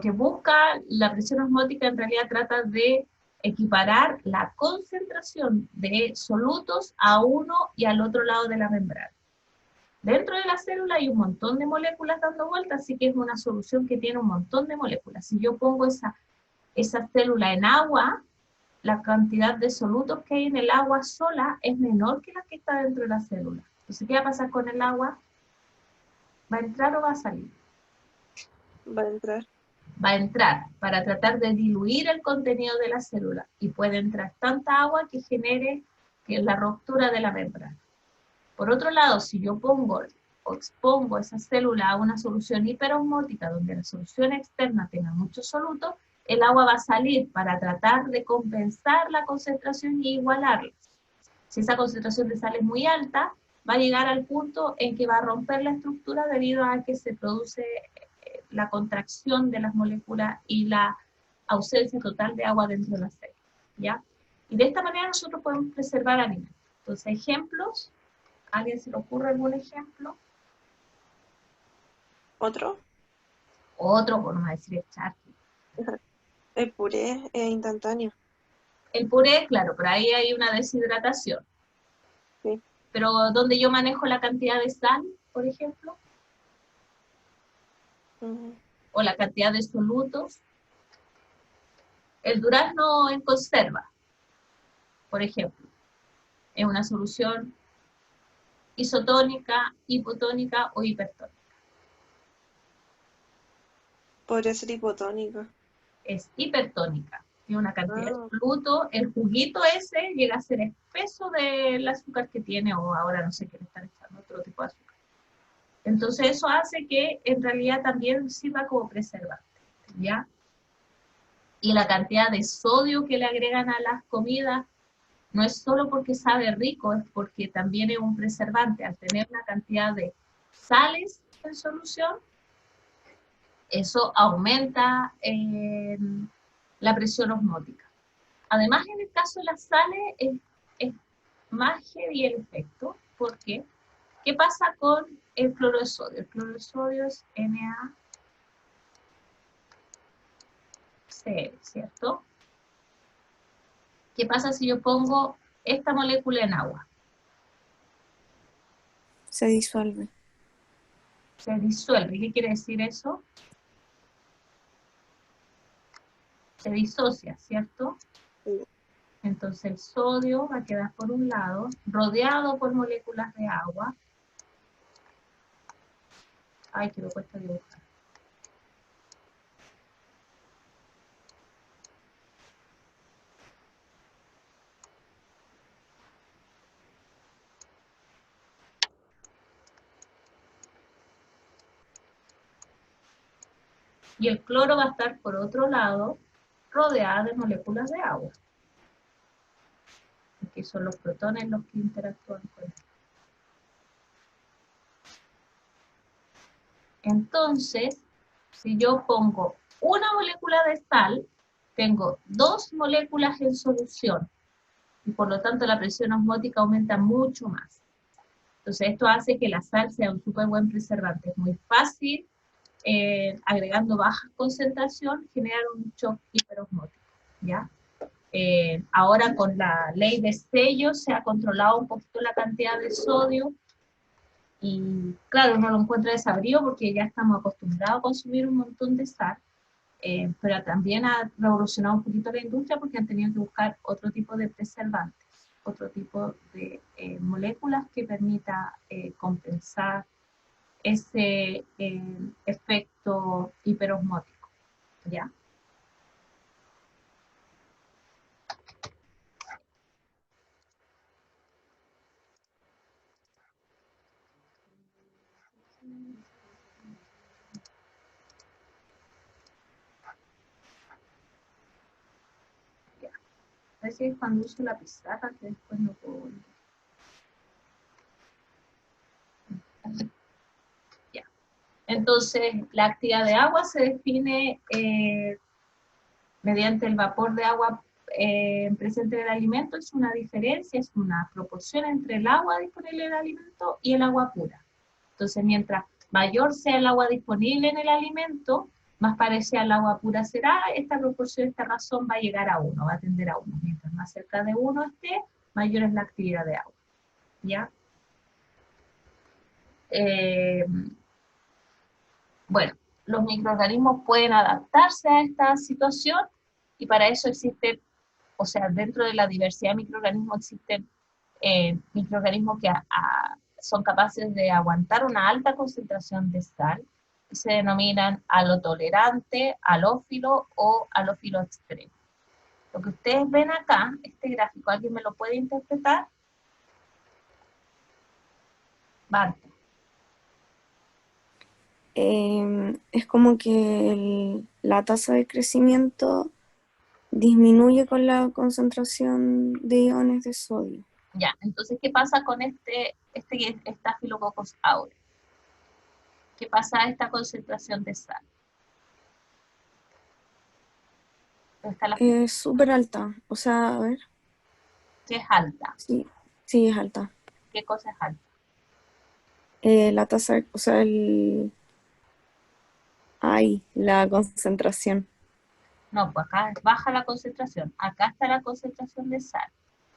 que busca la presión osmótica en realidad trata de equiparar la concentración de solutos a uno y al otro lado de la membrana. Dentro de la célula hay un montón de moléculas dando vueltas, así que es una solución que tiene un montón de moléculas. Si yo pongo esa célula en agua, la cantidad de solutos que hay en el agua sola es menor que la que está dentro de la célula. Entonces, ¿qué va a pasar con el agua? ¿Va a entrar o va a salir? Va a entrar. Va a entrar para tratar de diluir el contenido de la célula y puede entrar tanta agua que genere la ruptura de la membrana. Por otro lado, si yo pongo o expongo esa célula a una solución hiperosmótica donde la solución externa tenga muchos solutos, el agua va a salir para tratar de compensar la concentración y igualarla. Si esa concentración de sal es muy alta, va a llegar al punto en que va a romper la estructura debido a que se produce la contracción de las moléculas y la ausencia total de agua dentro de la célula, ¿ya? Y de esta manera nosotros podemos preservar alimentos. Entonces, ejemplos, ¿a alguien se le ocurre algún ejemplo? ¿Otro? Otro, por no decir el charqui. El puré es instantáneo. El puré, claro, pero ahí hay una deshidratación. Sí. Pero donde yo manejo la cantidad de sal, por ejemplo, o la cantidad de solutos. El durazno en conserva, por ejemplo, es una solución isotónica, hipotónica o hipertónica. Podría ser hipotónica. Es hipertónica, tiene una cantidad de Ah, soluto, el juguito ese llega a ser espeso del azúcar que tiene, o ahora no sé qué le están echando, otro tipo de azúcar. Entonces eso hace que en realidad también sirva como preservante, ¿ya? Y la cantidad de sodio que le agregan a las comidas no es solo porque sabe rico, es porque también es un preservante. Al tener una cantidad de sales en solución, eso aumenta la presión osmótica. Además, en el caso de las sales, es más heavy el efecto, porque ¿qué pasa con el cloro de sodio? El cloro de sodio es NaCl, ¿cierto? ¿Qué pasa si yo pongo esta molécula en agua? Se disuelve. Se disuelve. ¿Qué quiere decir eso? Se disocia, ¿cierto? sí. Entonces el sodio va a quedar por un lado, rodeado por moléculas de agua. Ay, que me cuesta dibujar. Y el cloro va a estar por otro lado, rodeada de moléculas de agua. Aquí son los protones los que interactúan con él. Entonces, si yo pongo una molécula de sal, tengo dos moléculas en solución. Y por lo tanto la presión osmótica aumenta mucho más. Entonces esto hace que la sal sea un súper buen preservante. Es muy fácil, agregando baja concentración, generar un shock hiperosmótico, ¿ya? Ahora con la ley de sello se ha controlado un poquito la cantidad de sodio y claro, uno lo encuentra desabrido porque ya estamos acostumbrados a consumir un montón de sal, pero también ha revolucionado un poquito la industria porque han tenido que buscar otro tipo de preservantes, otro tipo de moléculas que permita compensar ese efecto hiperosmótico, ¿ya? A veces cuando uso la pizarra que después no puedo volver. Ya. Entonces, la actividad de agua se define mediante el vapor de agua presente en el alimento. Es una diferencia, es una proporción entre el agua disponible en el alimento y el agua pura. Entonces, mientras mayor sea el agua disponible en el alimento, más parecida al agua pura será, esta proporción, esta razón va a llegar a 1, va a tender a 1. Mientras más cerca de 1 esté, mayor es la actividad de agua. ¿Ya? Bueno, los microorganismos pueden adaptarse a esta situación y para eso existen, o sea, dentro de la diversidad de microorganismos existen microorganismos que son capaces de aguantar una alta concentración de sal, que se denominan halotolerante, halófilo o halófilo extremo. Lo que ustedes ven acá, este gráfico, ¿alguien me lo puede interpretar? Marta. Es como que la tasa de crecimiento disminuye con la concentración de iones de sodio. Ya, entonces, ¿qué pasa con este Staphylococcus aureus? ¿Qué pasa a esta concentración de sal? Es súper alta, o sea, a ver. ¿Qué es alta? Sí, sí, es alta. ¿Qué cosa es alta? La tasa, o sea, la concentración. No, pues acá es baja la concentración. Acá está la concentración de sal.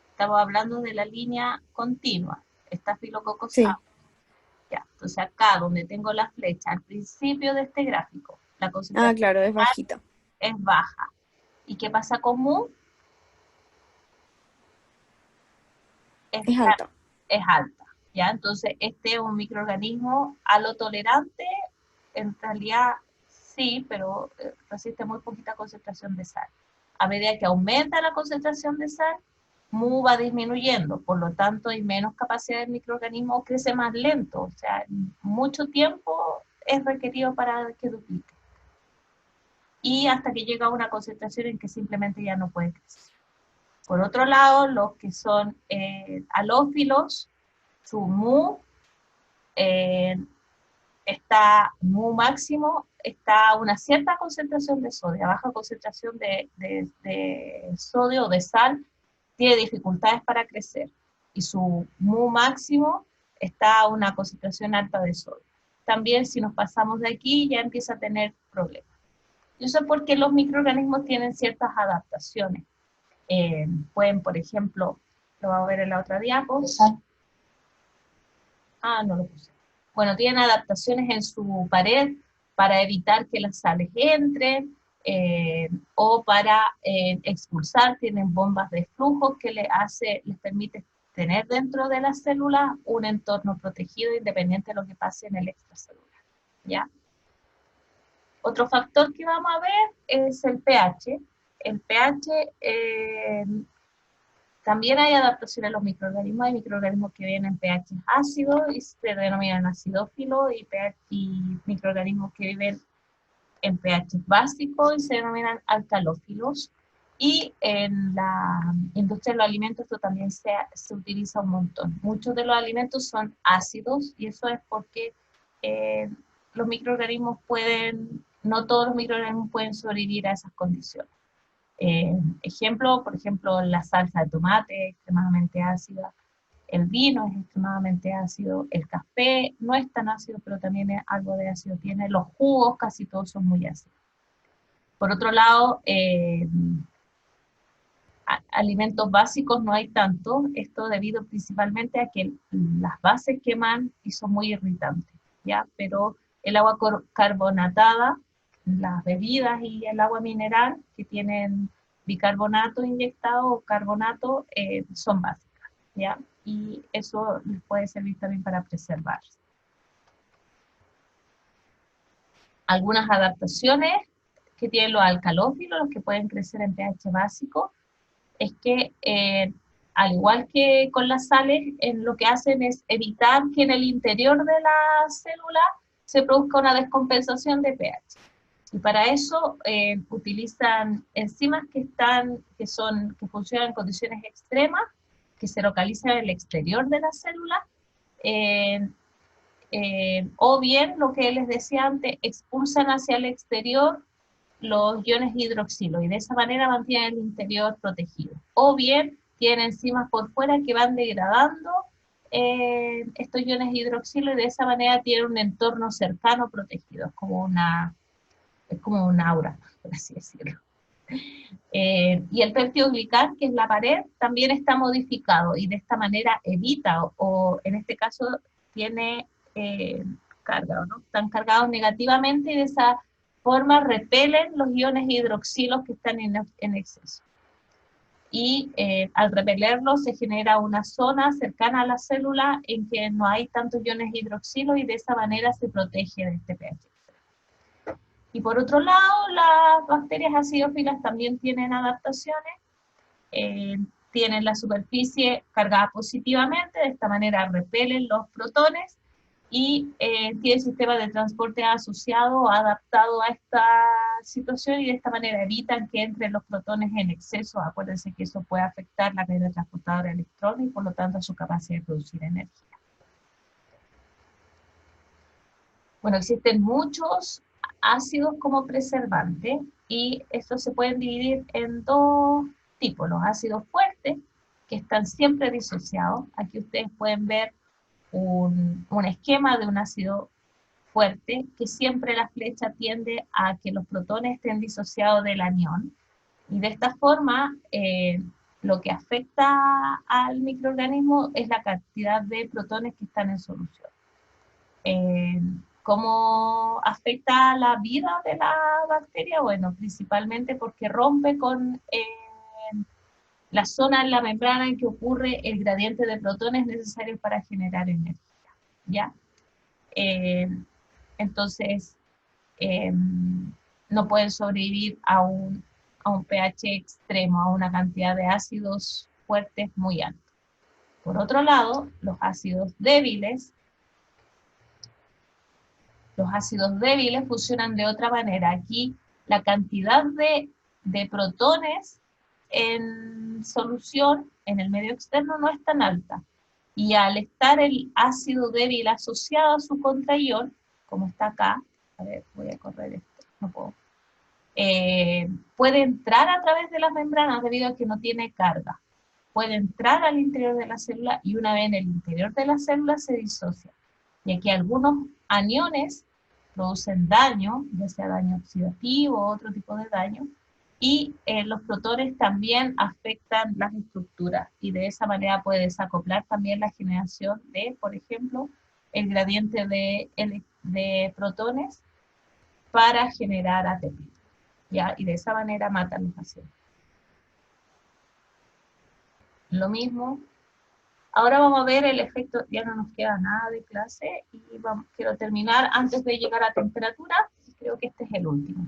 Estamos hablando de la línea continua. Staphylococcus Sí. aureus. Ya, entonces acá donde tengo la flecha, al principio de este gráfico, la concentración Claro, es bajita. es baja. ¿Y qué pasa con mu? Es alta. Es alta. ¿Ya? Entonces, este es un microorganismo halotolerante, en realidad sí, pero resiste muy poquita concentración de sal. A medida que aumenta la concentración de sal, mu va disminuyendo, por lo tanto hay menos capacidad del microorganismo, crece más lento, o sea, mucho tiempo es requerido para que duplique. Y hasta que llega a una concentración en que simplemente ya no puede crecer. Por otro lado, los que son halófilos, su mu mu máximo está a una cierta concentración de sodio, a baja concentración de sodio o de sal, tiene dificultades para crecer. Y su mu máximo está a una concentración alta de sodio. También si nos pasamos de aquí ya empieza a tener problemas. Y eso es porque los microorganismos tienen ciertas adaptaciones. Pueden, por ejemplo, lo vamos a ver en la otra diapo. No lo puse. Bueno, tienen adaptaciones en su pared para evitar que las sales entren o para expulsar, tienen bombas de flujo que les permite tener dentro de las células un entorno protegido independiente de lo que pase en el extracelular. ¿Ya? Otro factor que vamos a ver es el pH. El pH también hay adaptaciones en los microorganismos. Hay microorganismos que viven en pH ácido y se denominan acidófilos y microorganismos que viven en pH básico y se denominan alcalófilos. Y en la industria de los alimentos esto también se utiliza un montón. Muchos de los alimentos son ácidos y eso es porque los microorganismos no todos los microorganismos pueden sobrevivir a esas condiciones. Por ejemplo, la salsa de tomate es extremadamente ácida, el vino es extremadamente ácido, el café no es tan ácido, pero también algo de ácido tiene, los jugos casi todos son muy ácidos. Por otro lado, alimentos básicos no hay tanto, esto debido principalmente a que las bases queman y son muy irritantes, ¿ya? Pero el agua carbonatada, las bebidas y el agua mineral que tienen bicarbonato inyectado o carbonato son básicas, ¿ya? Y eso les puede servir también para preservarse. Algunas adaptaciones que tienen los alcalófilos, los que pueden crecer en pH básico, es que al igual que con las sales, lo que hacen es evitar que en el interior de la célula se produzca una descompensación de pH. Y para eso utilizan enzimas que funcionan en condiciones extremas, que se localizan en el exterior de la célula, o bien, lo que les decía antes, expulsan hacia el exterior los iones hidroxilo y de esa manera mantienen el interior protegido. O bien tienen enzimas por fuera que van degradando estos iones hidroxilo y de esa manera tienen un entorno cercano protegido, es como es como un aura, por así decirlo. Y el peptidoglicán, que es la pared, también está modificado y de esta manera evita, o en este caso tiene carga, ¿no? Están cargados negativamente y de esa forma repelen los iones hidroxilos que están en exceso. Y al repelerlos se genera una zona cercana a la célula en que no hay tantos iones hidroxilos y de esa manera se protege de este pH. Y por otro lado, las bacterias acidófilas también tienen adaptaciones, tienen la superficie cargada positivamente, de esta manera repelen los protones y tienen sistema de transporte asociado, adaptado a esta situación y de esta manera evitan que entren los protones en exceso. Acuérdense que eso puede afectar la cadena transportadora de electrones y por lo tanto su capacidad de producir energía. Bueno, existen muchos ácidos como preservantes y estos se pueden dividir en dos tipos, los ácidos fuertes, que están siempre disociados. Aquí ustedes pueden ver un esquema de un ácido fuerte, que siempre la flecha tiende a que los protones estén disociados del anión, y de esta forma lo que afecta al microorganismo es la cantidad de protones que están en solución. ¿Cómo afecta la vida de la bacteria? Bueno, principalmente porque rompe con la zona en la membrana en que ocurre el gradiente de protones necesario para generar energía, ¿ya? Entonces, no pueden sobrevivir a un pH extremo, a una cantidad de ácidos fuertes muy alta. Por otro lado, los ácidos débiles funcionan de otra manera. Aquí la cantidad de protones en solución en el medio externo no es tan alta. Y al estar el ácido débil asociado a su contraión, como está acá, a ver, voy a correr esto, no puedo, puede entrar a través de las membranas debido a que no tiene carga. Puede entrar al interior de la célula y una vez en el interior de la célula se disocia. Y aquí algunos aniones producen daño, ya sea daño oxidativo o otro tipo de daño, y los protones también afectan las estructuras, y de esa manera puede desacoplar también la generación de, por ejemplo, el gradiente de protones para generar ATP, ¿ya? Y de esa manera matan los pacientes. Lo mismo. Ahora vamos a ver el efecto, ya no nos queda nada de clase, y quiero terminar antes de llegar a temperatura, creo que este es el último.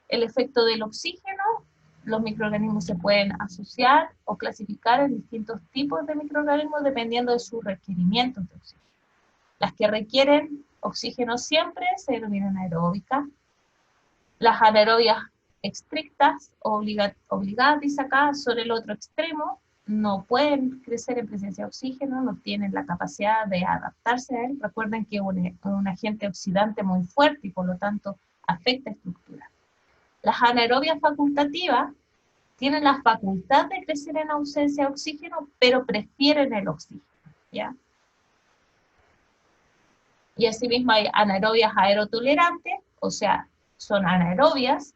El efecto del oxígeno, los microorganismos se pueden asociar o clasificar en distintos tipos de microorganismos dependiendo de sus requerimientos de oxígeno. Las que requieren oxígeno siempre se denominan aeróbicas. Las anaerobias estrictas, obligadas, dice acá, son el otro extremo, no pueden crecer en presencia de oxígeno, no tienen la capacidad de adaptarse a él. Recuerden que es un agente oxidante muy fuerte y por lo tanto afecta estructuras. Las anaerobias facultativas tienen la facultad de crecer en ausencia de oxígeno, pero prefieren el oxígeno, ¿ya? Y asimismo hay anaerobias aerotolerantes, o sea, son anaerobias,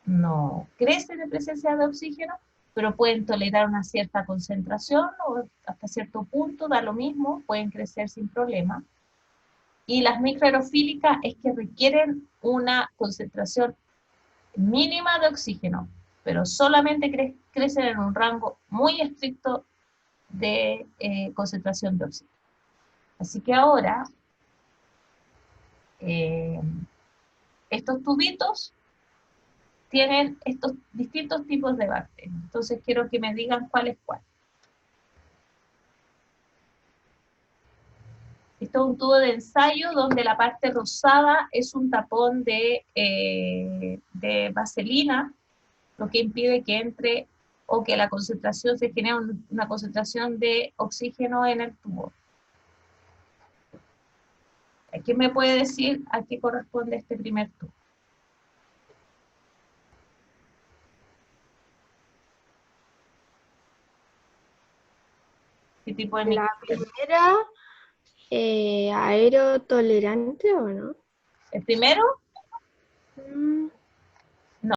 no crecen en presencia de oxígeno, pero pueden tolerar una cierta concentración o hasta cierto punto, da lo mismo, pueden crecer sin problema. Y las microaerofílicas es que requieren una concentración mínima de oxígeno, pero solamente crecen en un rango muy estricto de concentración de oxígeno. Así que ahora, estos tubitos tienen estos distintos tipos de bacterias. Entonces quiero que me digan cuál es cuál. Esto es un tubo de ensayo donde la parte rosada es un tapón de vaselina, lo que impide que entre o que la concentración se genere una concentración de oxígeno en el tubo. ¿Quién me puede decir a qué corresponde este primer tubo? ¿Qué tipo de La microorganismo? primera, aerotolerante o no? ¿El primero?